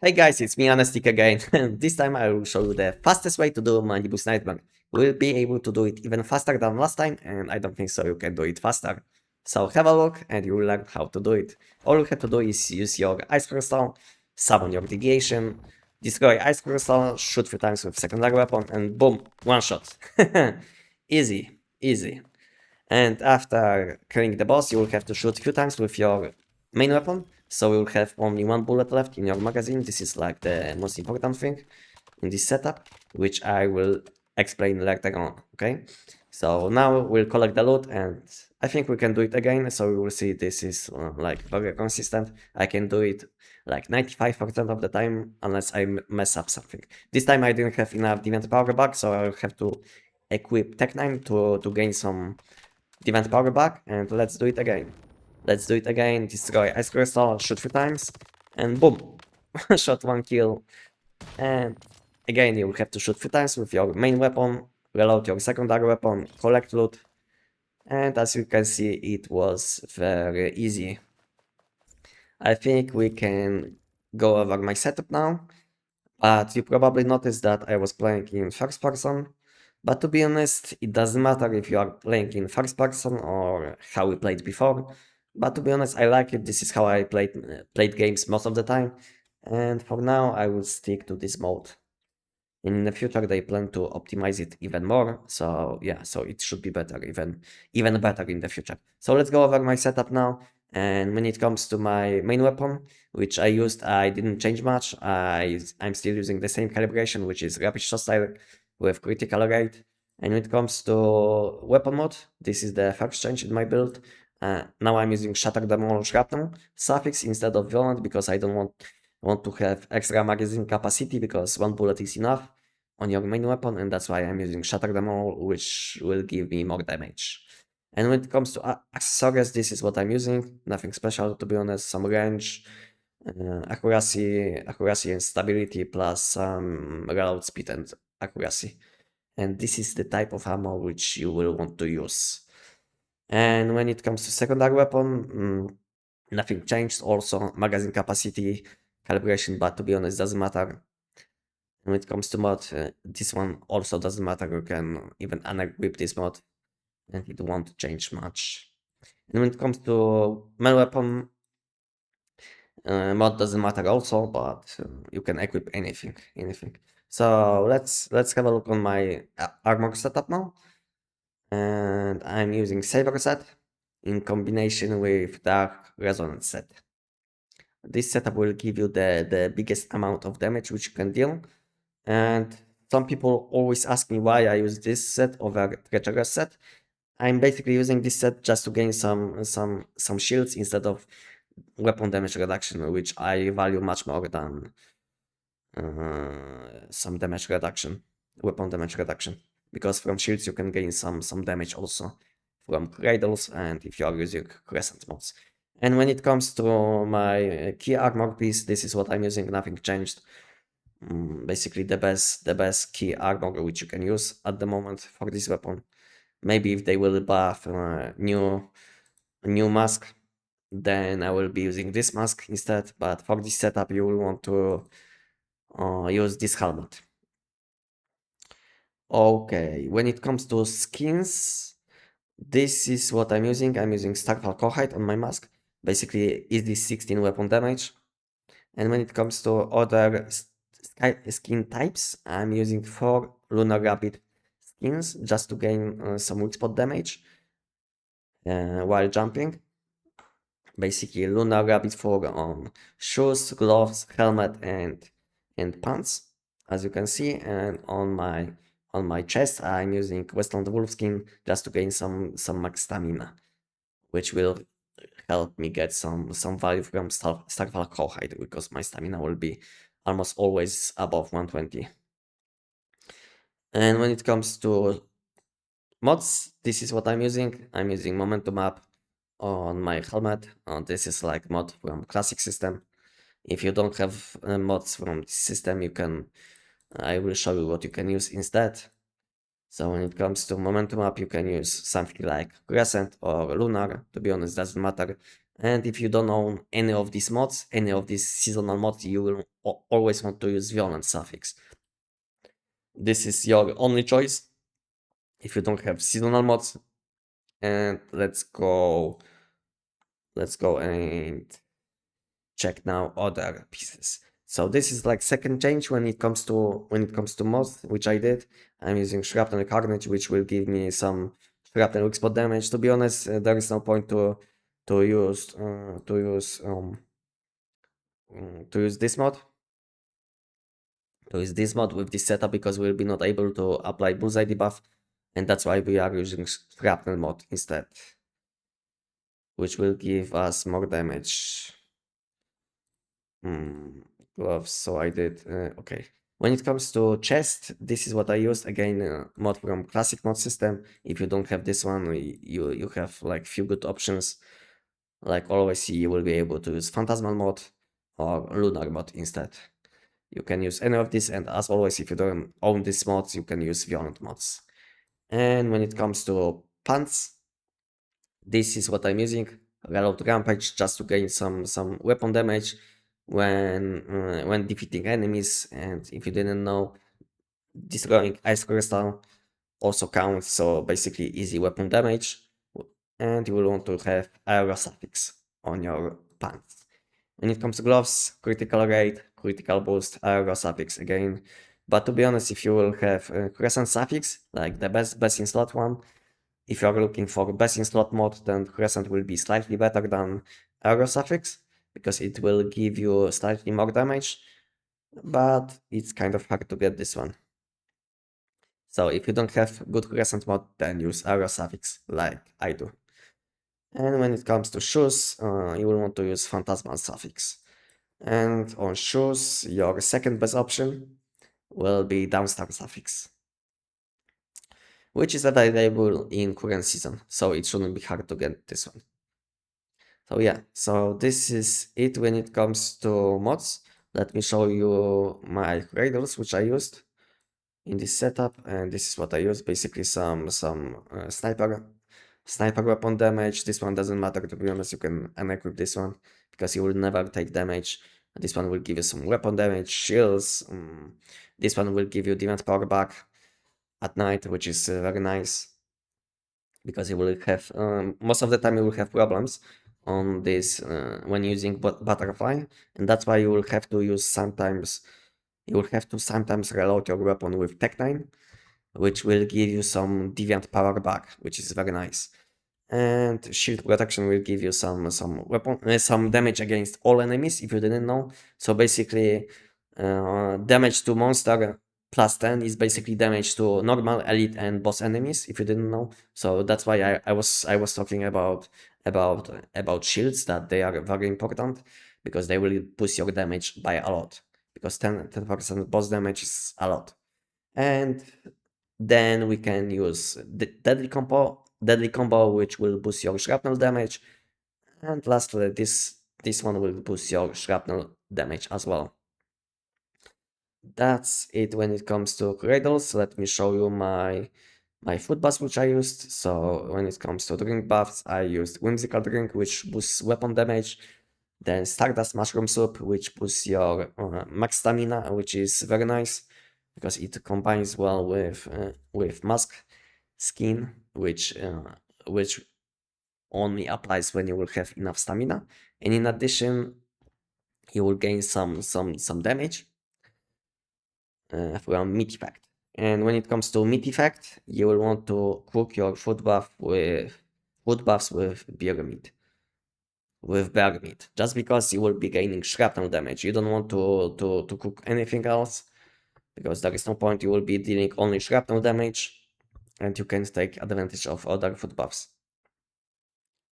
Hey guys, it's me Anestic again, and this time I will show you the fastest way to do Manibus Nightmare. We'll be able to do it even faster than last time, and I don't think so you can do it faster. So have a look and you will learn how to do it. All you have to do is use your ice crystal, summon your deviation, destroy ice crystal, shoot 3 times with secondary weapon, and boom, one shot. Easy, easy. And after killing the boss, you will have to shoot a few times with your main weapon, so you will have only one bullet left in your magazine. This is like the most important thing in this setup, which I will explain later on, okay? So now we'll collect the loot, and I think we can do it again, so we will see this is like very consistent. I can do it like 95% of the time, unless I mess up something. This time I didn't have enough Deviant Power back, so I'll have to equip Tech 9 to gain some Defense power back, and let's do it again. Let's do it again, destroy Ice Crystal, shoot 3 times, and boom! Shot 1 kill. And again, you will have to shoot 3 times with your main weapon, reload your secondary weapon, collect loot. And as you can see, it was very easy. I think we can go over my setup now. But you probably noticed that I was playing in first person. But to be honest, it doesn't matter if you are playing in first person or how we played before. But to be honest, I like it. This is how I played games most of the time. And for now, I will stick to this mode. In the future, they plan to optimize it even more. So yeah, so it should be better, even better in the future. So let's go over my setup now. And when it comes to my main weapon, which I used, I didn't change much. I'm still using the same calibration, which is rapid shot style with critical rate. And when it comes to weapon mode, this is the first change in my build. Now I'm using Shatter Demol Shrapnel suffix instead of Violent because I don't want to have extra magazine capacity because one bullet is enough on your main weapon, and that's why I'm using Shatter Them All, which will give me more damage. And when it comes to accessories, this is what I'm using. Nothing special, to be honest. Some range, accuracy and stability, plus some reload speed and accuracy. And this is the type of ammo which you will want to use. And when it comes to secondary weapon, nothing changed. Also, magazine capacity, calibration, but to be honest, doesn't matter. When it comes to mod, this one also doesn't matter. You can even unequip this mod and it won't change much. And when it comes to melee weapon, mod doesn't matter also, but you can equip anything. So let's have a look on my armor setup now. And I'm using Saver set in combination with Dark Resonance set. This setup will give you the biggest amount of damage which you can deal. And some people always ask me why I use this set over treacherous set. I'm basically using this set just to gain some shields instead of weapon damage reduction, which I value much more than some damage reduction, weapon damage reduction. Because from shields you can gain some damage also from cradles and if you are using crescent mods. And when it comes to my key armor piece, this is what I'm using, nothing changed. Basically the best key armor which you can use at the moment for this weapon. Maybe if they will buff new mask, then I will be using this mask instead. But for this setup, you will want to use this helmet. Okay, when it comes to skins, this is what I'm using. I'm using Starfall Kohite on my mask. Basically, easy 16 weapon damage. And when it comes to other skin types, I'm using 4 Lunar Rapid skins just to gain some weak spot damage while jumping. Basically, Lunar Rabbit for on shoes, gloves, helmet, and pants, as you can see. And on my chest, I'm using Westland Wolf skin just to gain some max stamina, which will help me get some value from Starfall Cowhide because my stamina will be almost always above 120. And when it comes to mods, this is what I'm using. I'm using Momentum Up on my helmet. This is like mod from classic system. If you don't have mods from this system, you can. I will show you what you can use instead. So when it comes to Momentum Up, you can use something like Crescent or Lunar. To be honest, doesn't matter. And if you don't own any of these mods, any of these seasonal mods, you will always want to use violent suffix. This is your only choice if you don't have seasonal mods. And let's go and check now other pieces. So this is like second change when it comes to mods, which I did. I'm using Shrapnel Carnage, which will give me some Shrapnel weak spot damage. To be honest, there is no point to use this mod. To use this mod with this setup, because we'll be not able to apply bullseye debuff, and that's why we are using Shrapnel mod instead, which will give us more damage. Gloves, so I did, okay. When it comes to chest, this is what I used. Again, mod from classic mod system. If you don't have this one, you have like few good options. Like always, you will be able to use Phantasmal mod or Lunar mod instead. You can use any of these, and as always, if you don't own these mods, you can use Violent mods. And when it comes to pants, this is what I'm using. Reload Rampage, just to gain some weapon damage when defeating enemies. And if you didn't know, destroying Ice Crystal also counts, so basically easy weapon damage. And you will want to have Aero suffix on your pants. When it comes to gloves, critical rate, critical boost, Aero suffix again. But to be honest, if you will have Crescent suffix, like the best in slot one, if you are looking for best in slot mod, then Crescent will be slightly better than Aero suffix, because it will give you slightly more damage, but it's kind of hard to get this one. So if you don't have good Crescent mod, then use Aero suffix like I do. And when it comes to shoes, you will want to use Phantasmal suffix. And on shoes, your second best option will be Downstar suffix, which is available in current season, so it shouldn't be hard to get this one. So yeah, so this is it when it comes to mods. Let me show you my cradles, which I used in this setup, and this is what I use. Basically some sniper weapon damage. This one doesn't matter, to be honest. You can unequip this one because you will never take damage. This one will give you some weapon damage, shields. This one will give you defense power back at night, which is very nice, because you will have most of the time you will have problems on this when using butterfly, and that's why you will have to sometimes reload your weapon with Tech 9, which will give you some deviant power back, which is very nice. And shield protection will give you some damage against all enemies, if you didn't know. So basically, damage to monster plus 10 is basically damage to normal, elite, and boss enemies, if you didn't know. So that's why I was talking about shields, that they are very important, because they will boost your damage by a lot, because 10% boss damage is a lot. And then we can use the deadly combo, which will boost your shrapnel damage. And lastly, this one will boost your shrapnel damage as well. That's it when it comes to cradles. Let me show you my food buffs, which I used. So when it comes to drink buffs, I used Whimsical Drink, which boosts weapon damage. Then Stardust Mushroom Soup, which boosts your max stamina, which is very nice, because it combines well with Mask Skin, which only applies when you will have enough stamina. And in addition, you will gain some damage from meat effect. And when it comes to meat effect, you will want to cook your food buffs with bear meat. Just because you will be gaining shrapnel damage. You don't want to cook anything else, because there is no point. You will be dealing only shrapnel damage, and you can take advantage of other food buffs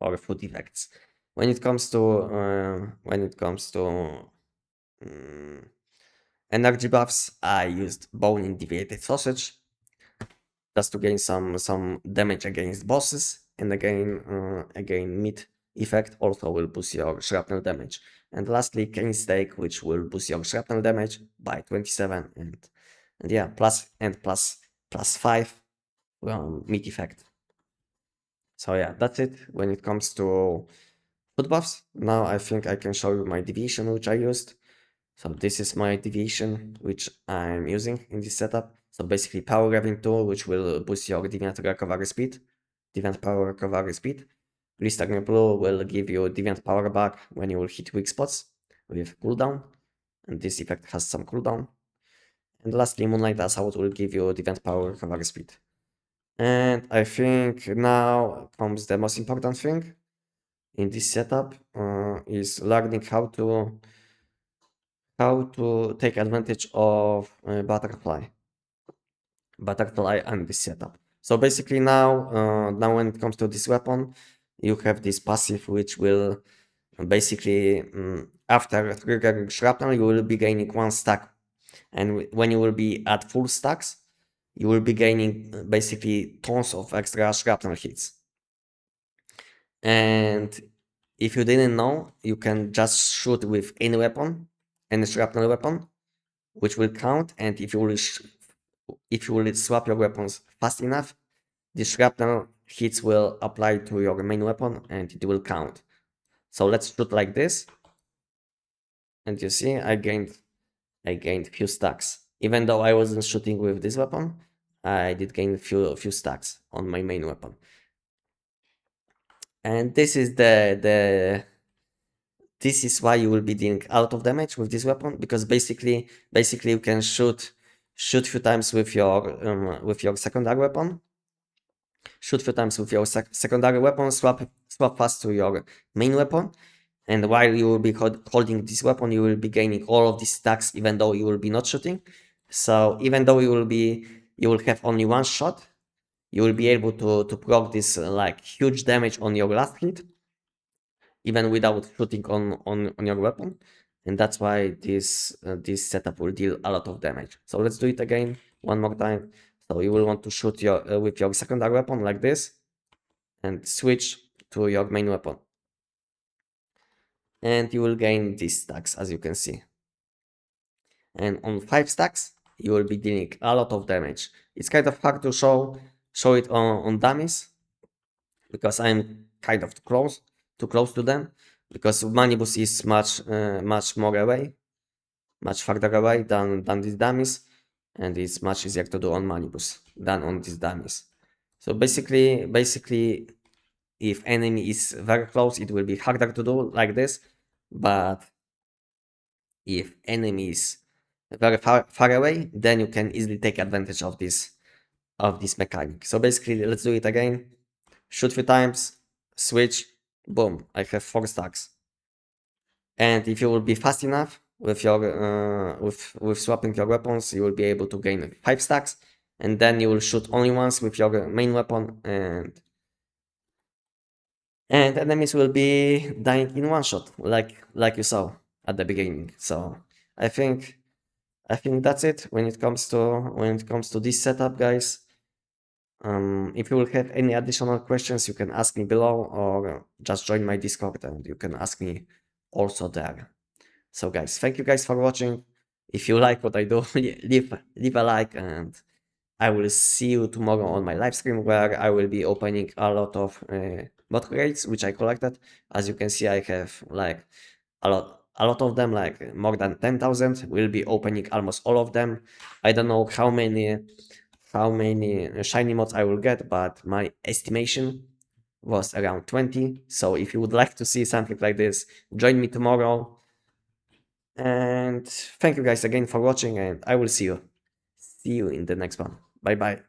or food effects. When it comes to energy buffs, I used bone in deviated sausage, just to gain some damage against bosses, and again meat effect also will boost your shrapnel damage. And lastly, cane steak, which will boost your shrapnel damage by 27, and yeah, plus 5 meat effect. So yeah, that's it when it comes to foot buffs. Now I think I can show you my deviation which I used. So this is my deviation which I'm using in this setup. So basically power revving tool which will boost your deviant recovery speed, deviant power recovery speed. Blistering blue will give you deviant power back when you will hit weak spots with cooldown, and this effect has some cooldown. And lastly, Moonlight Assault will give you deviant power recovery speed. And I think now comes the most important thing in this setup is learning how to take advantage of butterfly and this setup. So basically now when it comes to this weapon, you have this passive which will basically after triggering shrapnel you will be gaining 1 stack, and when you will be at full stacks you will be gaining basically tons of extra shrapnel hits. And if you didn't know, you can just shoot with any weapon, any shrapnel weapon, which will count. And if you will swap your weapons fast enough, the shrapnel hits will apply to your main weapon and it will count. So let's shoot like this, and you see I gained few stacks. Even though I wasn't shooting with this weapon, I did gain few stacks on my main weapon. And this is this is why you will be dealing a lot of damage with this weapon, because basically you can shoot few times with your secondary weapon, swap fast to your main weapon, and while you will be holding this weapon, you will be gaining all of these stacks, even though you will be not shooting. So even though you will have only one shot, you will be able to proc this like huge damage on your last hit, even without shooting on your weapon. And that's why this setup will deal a lot of damage. So let's do it again one more time. So you will want to shoot with your secondary weapon like this, and switch to your main weapon, and you will gain these stacks, as you can see. And on 5 stacks you will be dealing a lot of damage. It's kind of hard to show it on dummies, because I'm kind of too close to them, because Manibus is much more away, much farther away than these dummies, and it's much easier to do on Manibus than on these dummies. So basically, if enemy is very close, it will be harder to do like this, but if enemy is very far away, then you can easily take advantage of this mechanic. So basically, let's do it again. Shoot 3 times, switch, boom, I have 4 stacks. And if you will be fast enough with your with swapping your weapons, you will be able to gain 5 stacks, and then you will shoot only once with your main weapon, and enemies will be dying in one shot, like you saw at the beginning. So I think that's it when it comes to this setup, guys. If you will have any additional questions, you can ask me below, or just join my Discord and you can ask me also there. So guys, thank you guys for watching. If you like what I do, leave a like, and I will see you tomorrow on my live stream, where I will be opening a lot of mod crates which I collected. As you can see, I have like a lot of them, like more than 10,000. We'll be opening almost all of them. I don't know how many shiny mods I will get, but my estimation was around 20. So if you would like to see something like this, join me tomorrow. And thank you guys again for watching, and I will see you in the next one. Bye bye.